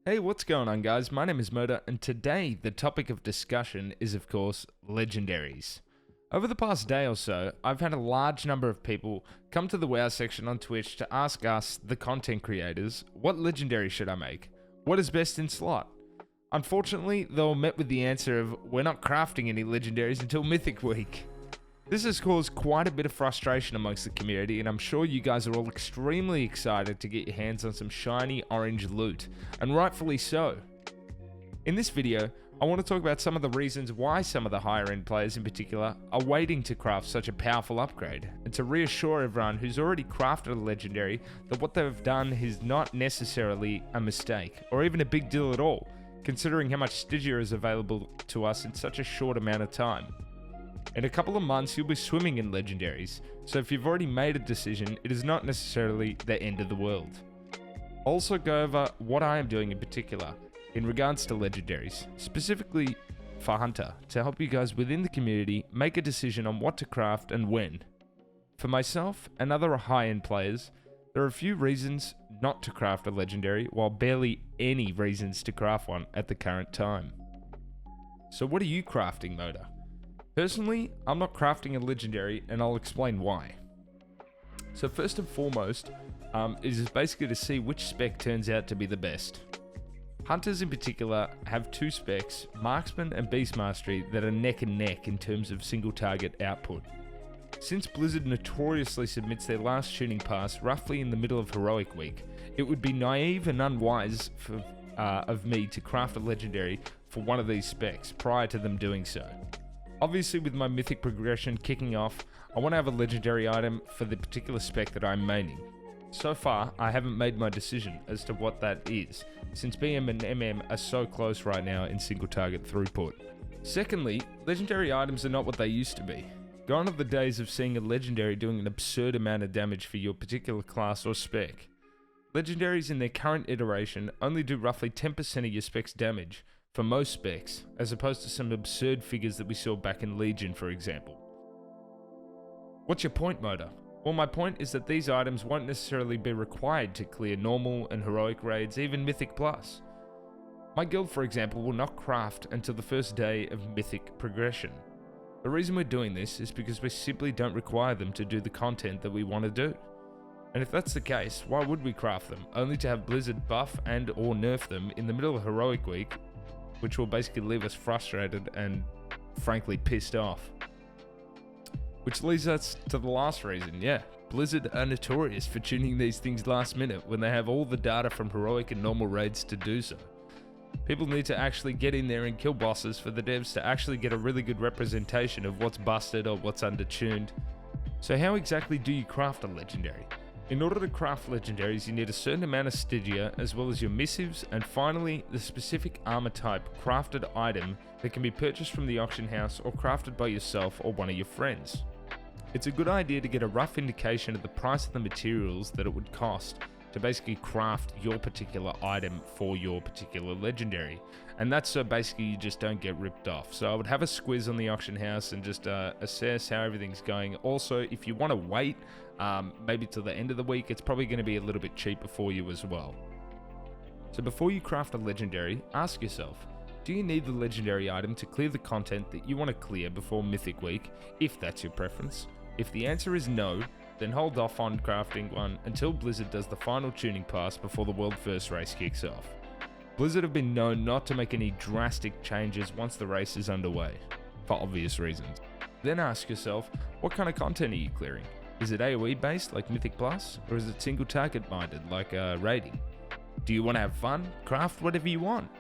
Hey, what's going on, guys? My name is Moda, and today the topic of discussion is, of course, legendaries. Over the past day or so, I've had a large number of people come to the WoW section on Twitch to ask us, the content creators, what legendary should I make? What is best in slot? Unfortunately, they were met with the answer of, we're not crafting any legendaries until Mythic Week. This has caused quite a bit of frustration amongst the community, and I'm sure you guys are all extremely excited to get your hands on some shiny orange loot, and rightfully so. In this video, I want to talk about some of the reasons why some of the higher end players in particular are waiting to craft such a powerful upgrade, and to reassure everyone who's already crafted a legendary that what they've done is not necessarily a mistake, or even a big deal at all, considering how much Stygia is available to us in such a short amount of time. In a couple of months, you'll be swimming in legendaries, so if you've already made a decision, it is not necessarily the end of the world. I'll also go over what I am doing in particular in regards to legendaries, specifically for Hunter, to help you guys within the community make a decision on what to craft and when. For myself and other high-end players, there are a few reasons not to craft a legendary, while barely any reasons to craft one at the current time. So what are you crafting, Moda? Personally, I'm not crafting a legendary, and I'll explain why. So first and foremost, is basically to see which spec turns out to be the best. Hunters in particular have two specs, Marksman and Beast Mastery, that are neck and neck in terms of single target output. Since Blizzard notoriously submits their last tuning pass roughly in the middle of Heroic Week, it would be naive and unwise of me to craft a legendary for one of these specs prior to them doing so. Obviously, with my mythic progression kicking off, I want to have a legendary item for the particular spec that I'm maining. So far, I haven't made my decision as to what that is, since BM and MM are so close right now in single target throughput. Secondly, legendary items are not what they used to be. Gone are the days of seeing a legendary doing an absurd amount of damage for your particular class or spec. Legendaries in their current iteration only do roughly 10% of your spec's damage, for most specs, as opposed to some absurd figures that we saw back in Legion, for example. What's your point, Moda? Well, my point is that these items won't necessarily be required to clear normal and heroic raids, even Mythic Plus. My guild, for example, will not craft until the first day of Mythic progression. The reason we're doing this is because we simply don't require them to do the content that we want to do. And if that's the case, why would we craft them, only to have Blizzard buff and or nerf them in the middle of Heroic Week, which will basically leave us frustrated and frankly pissed off. Which leads us to the last reason, Blizzard are notorious for tuning these things last minute when they have all the data from heroic and normal raids to do so. People need to actually get in there and kill bosses for the devs to actually get a really good representation of what's busted or what's undertuned. So how exactly do you craft a legendary? In order to craft legendaries, you need a certain amount of Stygia, as well as your missives, and finally, the specific armor type crafted item that can be purchased from the auction house or crafted by yourself or one of your friends. It's a good idea to get a rough indication of the price of the materials that it would cost to basically craft your particular item for your particular legendary. And that's so basically you just don't get ripped off. So I would have a squiz on the auction house and just assess how everything's going. Also, if you want to wait, maybe till the end of the week, it's probably going to be a little bit cheaper for you as well. So before you craft a legendary, ask yourself, do you need the legendary item to clear the content that you want to clear before Mythic Week, if that's your preference? If the answer is no, then hold off on crafting one until Blizzard does the final tuning pass before the World First race kicks off. Blizzard have been known not to make any drastic changes once the race is underway, for obvious reasons. Then ask yourself, what kind of content are you clearing? Is it AoE based like Mythic Plus, or is it single target minded like raiding? Do you want to have fun? Craft whatever you want.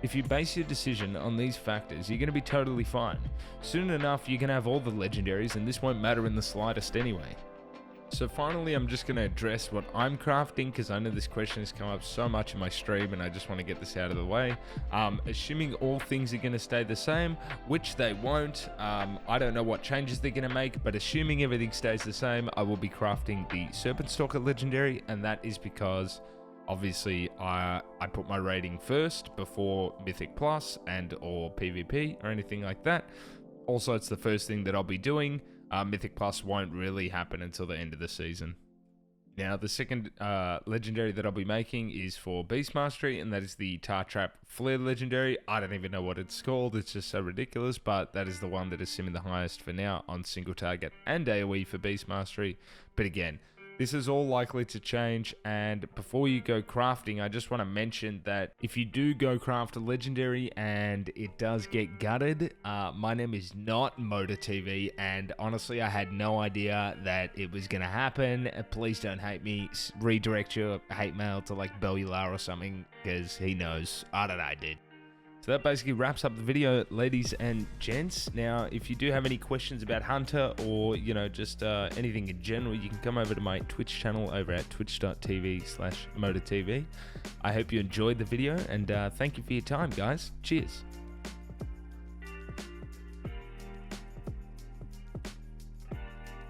If you base your decision on these factors, you're going to be totally fine. Soon enough, you're going to have all the legendaries, and this won't matter in the slightest anyway. So finally, I'm just going to address what I'm crafting, because I know this question has come up so much in my stream, and I just want to get this out of the way. Assuming all things are going to stay the same, which they won't. I don't know what changes they're going to make, but assuming everything stays the same, I will be crafting the Serpent Stalker legendary, and that is because obviously, I put my rating first before Mythic Plus and or PvP or anything like that. Also, it's the first thing that I'll be doing. Mythic Plus won't really happen until the end of the season. Now, the second legendary that I'll be making is for Beast Mastery, and that is the Tar Trap Flare legendary. I don't even know what it's called, it's just so ridiculous, but that is the one that is simming the highest for now on single target and AoE for Beast Mastery. But again, this is all likely to change, and before you go crafting, I just want to mention that if you do go craft a legendary and it does get gutted, my name is not Motor TV, and honestly, I had no idea that it was going to happen. Please don't hate me. Redirect your hate mail to like Bellular or something, because he knows. I don't know, dude. So that basically wraps up the video, ladies and gents. Now, if you do have any questions about Hunter or, you know, just anything in general, you can come over to my Twitch channel over at twitch.tv/MotorTV. I hope you enjoyed the video, and thank you for your time, guys. Cheers.